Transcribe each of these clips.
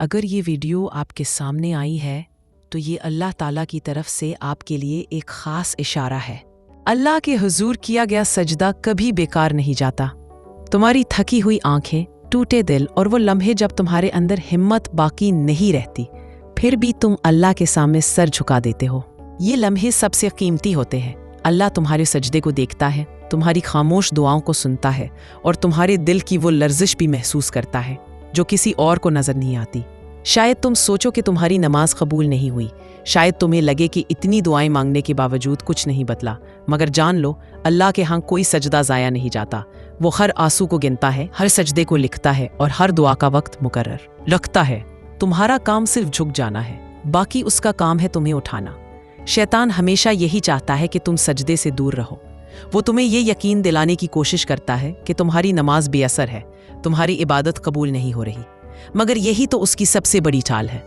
अगर ये वीडियो आपके सामने आई है तो ये अल्लाह ताला की तरफ से आपके लिए एक खास इशारा है। अल्लाह के हुजूर किया गया सजदा कभी बेकार नहीं जाता। तुम्हारी थकी हुई आंखें, टूटे दिल और वो लम्हे जब तुम्हारे अंदर हिम्मत बाकी नहीं रहती, फिर भी तुम अल्लाह के सामने सर झुका देते हो। ये लम्हे सबसे कीमती होते हैं। अल्लाह तुम्हारे सजदे को देखता है, तुम्हारी खामोश दुआओं को सुनता है और तुम्हारे दिल की वो लर्जिश भी महसूस करता है जो किसी और को नजर नहीं आती। शायद तुम सोचो कि तुम्हारी नमाज कबूल नहीं हुई, शायद तुम्हें लगे कि इतनी दुआएं मांगने के बावजूद कुछ नहीं बदला, मगर जान लो अल्लाह के यहाँ कोई सजदा ज़ाया नहीं जाता। वो हर आंसू को गिनता है, हर सजदे को लिखता है और हर दुआ का वक्त मुकर्रर रखता है। तुम्हारा काम सिर्फ झुक जाना है, बाकी उसका काम है तुम्हें उठाना। शैतान हमेशा यही चाहता है कि तुम सजदे से दूर रहो। वो तुम्हें ये यकीन दिलाने की कोशिश करता है कि तुम्हारी नमाज बेअसर है, तुम्हारी इबादत कबूल नहीं हो रही, मगर यही तो उसकी सबसे बड़ी चाल है।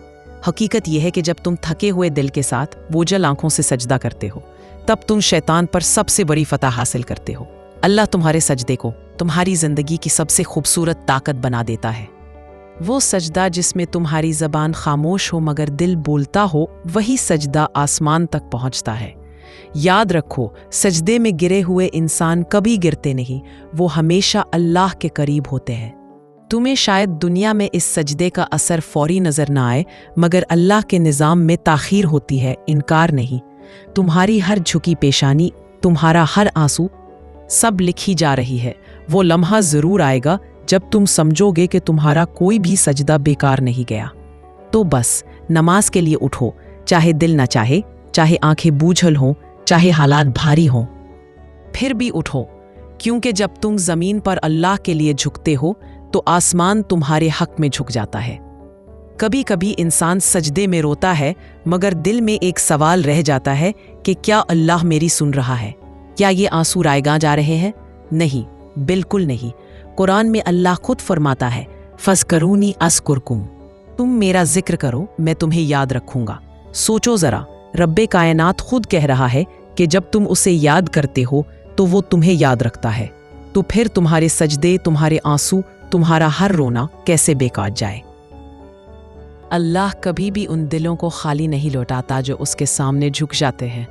हकीकत यह है कि जब तुम थके हुए दिल के साथ बोझल आंखों से सजदा करते हो, तब तुम शैतान पर सबसे बड़ी फतह हासिल करते हो। अल्लाह तुम्हारे सजदे को तुम्हारी जिंदगी की सबसे खूबसूरत ताकत बना देता है। वो सजदा जिसमें तुम्हारी ज़बान खामोश हो मगर दिल बोलता हो, वही सजदा आसमान तक पहुंचता है। याद रखो, सजदे में गिरे हुए इंसान कभी गिरते नहीं, वो हमेशा अल्लाह के करीब होते हैं। तुम्हें शायद दुनिया में इस सजदे का असर फौरी नजर ना आए, मगर अल्लाह के निज़ाम में ताख़ीर होती है, इनकार नहीं। तुम्हारी हर झुकी पेशानी, तुम्हारा हर आंसू, सब लिखी जा रही है। वो लम्हा ज़रूर आएगा जब तुम समझोगे कि तुम्हारा कोई भी सजदा बेकार नहीं गया। तो बस नमाज के लिए उठो, चाहे दिल न चाहे, चाहे आंखें बूझल हों, चाहे हालात भारी हों, फिर भी उठो, क्योंकि जब तुम ज़मीन पर अल्लाह के लिए झुकते हो तो आसमान तुम्हारे हक में झुक जाता है। कभी कभी इंसान सजदे में रोता है, मगर दिल में एक सवाल रह जाता है कि क्या अल्लाह मेरी सुन रहा है? क्या ये आंसू रायगां जा रहे हैं? नहीं, बिल्कुल नहीं। कुरान में अल्लाह खुद फरमाता है, फज़करूनी अस्कुरकुम, तुम मेरा जिक्र करो, मैं तुम्हें याद रखूंगा। सोचो ज़रा, रब्बे कायनात खुद कह रहा है कि जब तुम उसे याद करते हो तो वो तुम्हें याद रखता है, तो फिर तुम्हारे सजदे, तुम्हारे आंसू, तुम्हारा हर रोना कैसे बेकार जाए। अल्लाह कभी भी उन दिलों को खाली नहीं लौटाता जो उसके सामने झुक जाते हैं।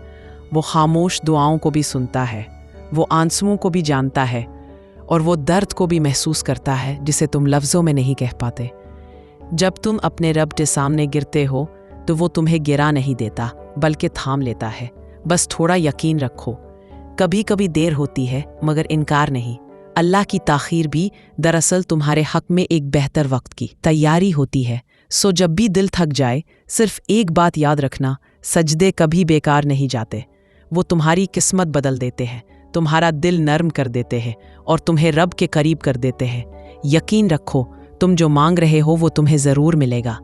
वो खामोश दुआओं को भी सुनता है, वो आंसुओं को भी जानता है और वो दर्द को भी महसूस करता है जिसे तुम लफ्ज़ों में नहीं कह पाते। जब तुम अपने रब के सामने गिरते हो तो वो तुम्हें गिरा नहीं देता, बल्कि थाम लेता है। बस थोड़ा यकीन रखो, कभी कभी देर होती है मगर इनकार नहीं। अल्लाह की ताख़ीर भी दरअसल तुम्हारे हक में एक बेहतर वक्त की तैयारी होती है। सो जब भी दिल थक जाए, सिर्फ एक बात याद रखना, सजदे कभी बेकार नहीं जाते। वो तुम्हारी किस्मत बदल देते हैं, तुम्हारा दिल नर्म कर देते हैं और तुम्हें रब के करीब कर देते हैं। यकीन रखो, तुम जो मांग रहे हो वो तुम्हें ज़रूर मिलेगा।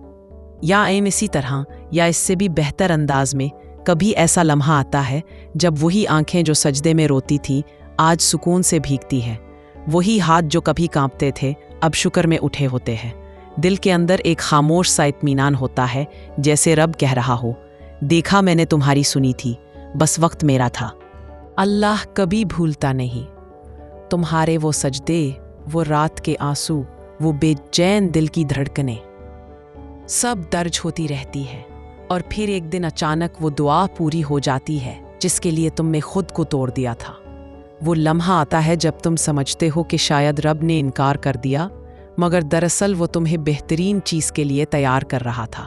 या इसी तरह या इससे भी बेहतर अंदाज में कभी ऐसा लम्हा आता है जब वही आंखें जो सजदे में रोती थी आज सुकून से भीगती हैं। वही हाथ जो कभी कांपते थे अब शुक्र में उठे होते हैं। दिल के अंदर एक खामोश सा इत्मीनान होता है, जैसे रब कह रहा हो, देखा मैंने तुम्हारी सुनी थी, बस वक्त मेरा था। अल्लाह कभी भूलता नहीं। तुम्हारे वो सजदे, वो रात के आंसू, वो बेचैन दिल की धड़कनें सब दर्ज होती रहती है और फिर एक दिन अचानक वो दुआ पूरी हो जाती है जिसके लिए तुमने खुद को तोड़ दिया था। वो लम्हा आता है जब तुम समझते हो कि शायद रब ने इनकार कर दिया, मगर दरअसल वो तुम्हें बेहतरीन चीज़ के लिए तैयार कर रहा था।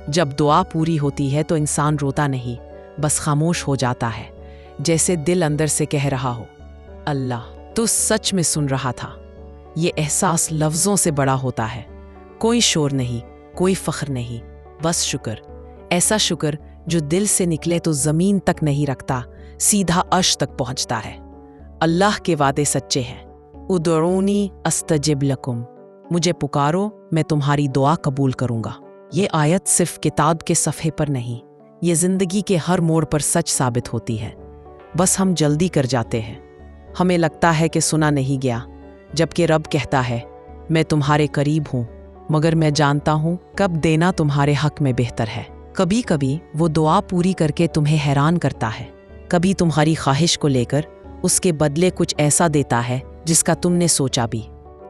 जब दुआ पूरी होती है तो इंसान रोता नहीं, बस खामोश हो जाता है, जैसे दिल अंदर से कह रहा हो, अल्लाह तू सच में सुन रहा था। ये एहसास लफ्ज़ों से बड़ा होता है। कोई शोर नहीं, कोई फ़ख्र नहीं, बस शुक्र। ऐसा शुक्र जो दिल से निकले तो ज़मीन तक नहीं रखता, सीधा अर्श तक पहुंचता है। अल्लाह के वादे सच्चे हैं। उदऊनी अस्तजिब लकुम, मुझे पुकारो, मैं तुम्हारी दुआ कबूल करूंगा। ये आयत सिर्फ किताब के सफ़े पर नहीं, ये ज़िंदगी के हर मोड़ पर सच साबित होती है। बस हम जल्दी कर जाते हैं। हमें लगता है कि सुना नहीं गया, जबकि रब कहता है, मैं तुम्हारे करीब हूँ, मगर मैं जानता हूँ कब देना तुम्हारे हक में बेहतर है। कभी कभी वो दुआ पूरी करके तुम्हें हैरान करता है, कभी तुम्हारी ख्वाहिश को लेकर उसके बदले कुछ ऐसा देता है जिसका तुमने सोचा भी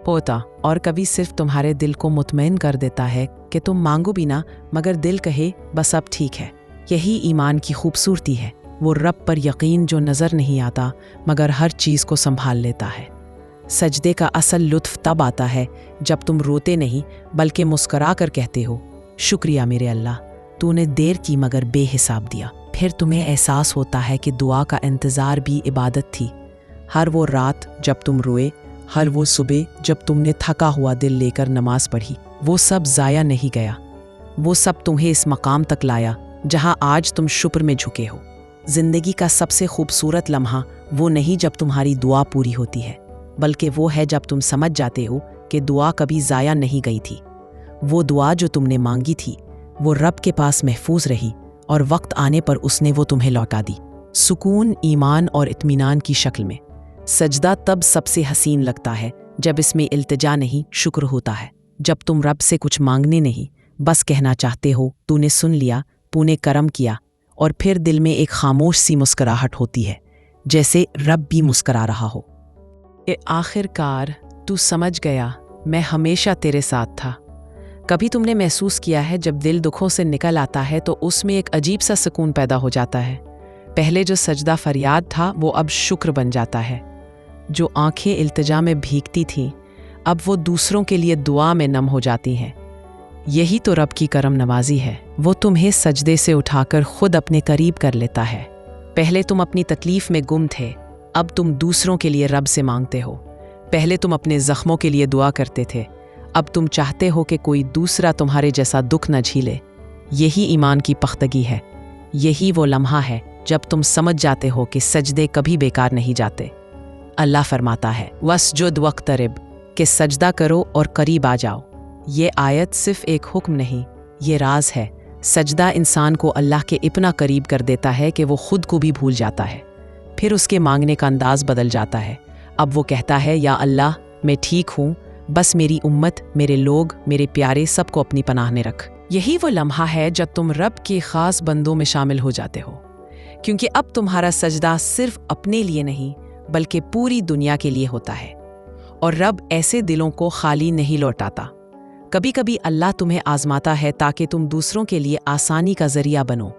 होता और कभी सिर्फ तुम्हारे दिल को मुतमईन कर देता है कि तुम मांगो भी ना मगर दिल कहे बस अब ठीक है। यही ईमान की खूबसूरती है, वो रब पर यकीन जो नज़र नहीं आता मगर हर चीज़ को संभाल लेता है। सजदे का असल लुत्फ़ तब आता है जब तुम रोते नहीं बल्कि मुस्करा कर कहते हो, शुक्रिया मेरे अल्लाह, तूने देर की मगर बेहिसाब दिया। फिर तुम्हें एहसास होता है कि दुआ का इंतज़ार भी इबादत थी। हर वो रात जब तुम रोए, हर वो सुबह जब तुमने थका हुआ दिल लेकर नमाज पढ़ी, वो सब ज़ाया नहीं गया। वो सब तुम्हें इस मकाम तक लाया जहां आज तुम शुक्र में झुके हो। ज़िंदगी का सबसे खूबसूरत लम्हा वो नहीं जब तुम्हारी दुआ पूरी होती है, बल्कि वो है जब तुम समझ जाते हो कि दुआ कभी ज़ाया नहीं गई थी। वो दुआ जो तुमने मांगी थी वो रब के पास महफूज रही और वक्त आने पर उसने वो तुम्हें लौटा दी, सुकून, ईमान और इत्मीनान की शक्ल में। सजदा तब सबसे हसीन लगता है जब इसमें इल्तिजा नहीं, शुक्र होता है। जब तुम रब से कुछ मांगने नहीं, बस कहना चाहते हो, तूने सुन लिया, तूने करम किया, और फिर दिल में एक खामोश सी मुस्कुराहट होती है, जैसे रब भी मुस्कुरा रहा हो। आखिरकार तू समझ गया, मैं हमेशा तेरे साथ था। कभी तुमने महसूस किया है जब दिल दुखों से निकल आता है तो उसमें एक अजीब सा सुकून पैदा हो जाता है। पहले जो सजदा फरियाद था वो अब शुक्र बन जाता है। जो आंखें इल्तिजा में भीगती थीं अब वो दूसरों के लिए दुआ में नम हो जाती हैं। यही तो रब की करम नवाजी है, वो तुम्हें सजदे से उठाकर खुद अपने करीब कर लेता है। पहले तुम अपनी तकलीफ में गुम थे, अब तुम दूसरों के लिए रब से मांगते हो। पहले तुम अपने जख्मों के लिए दुआ करते थे, अब तुम चाहते हो कि कोई दूसरा तुम्हारे जैसा दुख न झीले। यही ईमान की पख्तगी है। यही वो लम्हा है जब तुम समझ जाते हो कि सजदे कभी बेकार नहीं जाते। अल्लाह फरमाता है, वस्जुद वक्तरिब, कि सजदा करो और करीब आ जाओ। ये आयत सिर्फ एक हुक्म नहीं, ये राज है। सजदा इंसान को अल्लाह के इतना करीब कर देता है कि वो खुद को भी भूल जाता है। फिर उसके मांगने का अंदाज बदल जाता है। अब वो कहता है, या अल्लाह, मैं ठीक हूँ, बस मेरी उम्मत, मेरे लोग, मेरे प्यारे सबको अपनी पनाह में रख। यही वो लम्हा है जब तुम रब के ख़ास बंदों में शामिल हो जाते हो, क्योंकि अब तुम्हारा सजदा सिर्फ अपने लिए नहीं बल्कि पूरी दुनिया के लिए होता है। और रब ऐसे दिलों को खाली नहीं लौटाता। कभी कभी अल्लाह तुम्हें आजमाता है ताकि तुम दूसरों के लिए आसानी का जरिया बनो।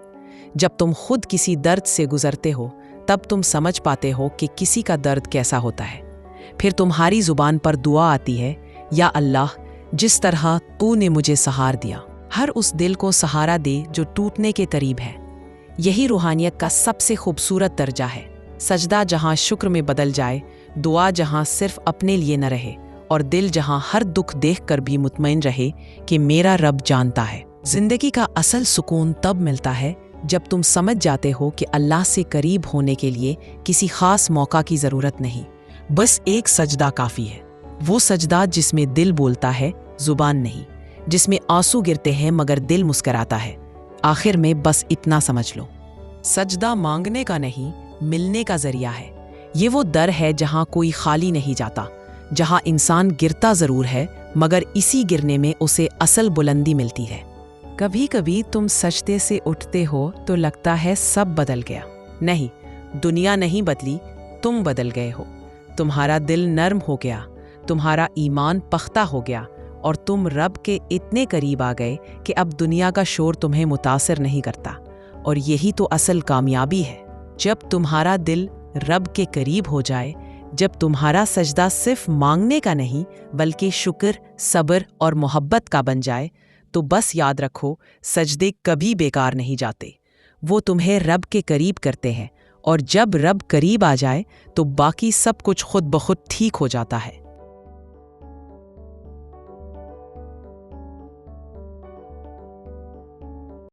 जब तुम खुद किसी दर्द से गुजरते हो तब तुम समझ पाते हो कि किसी का दर्द कैसा होता है। फिर तुम्हारी जुबान पर दुआ आती है, या अल्लाह, जिस तरह तूने मुझे सहार दिया, हर उस दिल को सहारा दे जो टूटने के करीब है। यही रूहानियत का सबसे खूबसूरत दर्जा है। सजदा जहां शुक्र में बदल जाए, दुआ जहां सिर्फ अपने लिए न रहे, और दिल जहां हर दुख देखकर भी मुतमईन रहे कि मेरा रब जानता है। जिंदगी का असल सुकून तब मिलता है जब तुम समझ जाते हो कि अल्लाह से करीब होने के लिए किसी खास मौका की ज़रूरत नहीं, बस एक सजदा काफ़ी है। वो सजदा जिसमें दिल बोलता है, ज़ुबान नहीं, जिसमें आंसू गिरते हैं मगर दिल मुस्कराता है। आखिर में बस इतना समझ लो, सजदा मांगने का नहीं, मिलने का जरिया है। ये वो दर है जहाँ कोई खाली नहीं जाता, जहाँ इंसान गिरता ज़रूर है मगर इसी गिरने में उसे असल बुलंदी मिलती है। कभी कभी तुम सजदे से उठते हो तो लगता है सब बदल गया। नहीं, दुनिया नहीं बदली, तुम बदल गए हो। तुम्हारा दिल नर्म हो गया, तुम्हारा ईमान पख्ता हो गया, और तुम रब के इतने करीब आ गए कि अब दुनिया का शोर तुम्हें मुतासिर नहीं करता। और यही तो असल कामयाबी है, जब तुम्हारा दिल रब के करीब हो जाए, जब तुम्हारा सजदा सिर्फ मांगने का नहीं बल्कि शुक्र, सब्र और मोहब्बत का बन जाए, तो बस याद रखो, सजदे कभी बेकार नहीं जाते। वो तुम्हें रब के करीब करते हैं, और जब रब करीब आ जाए तो बाकी सब कुछ खुद ब खुद ठीक हो जाता है।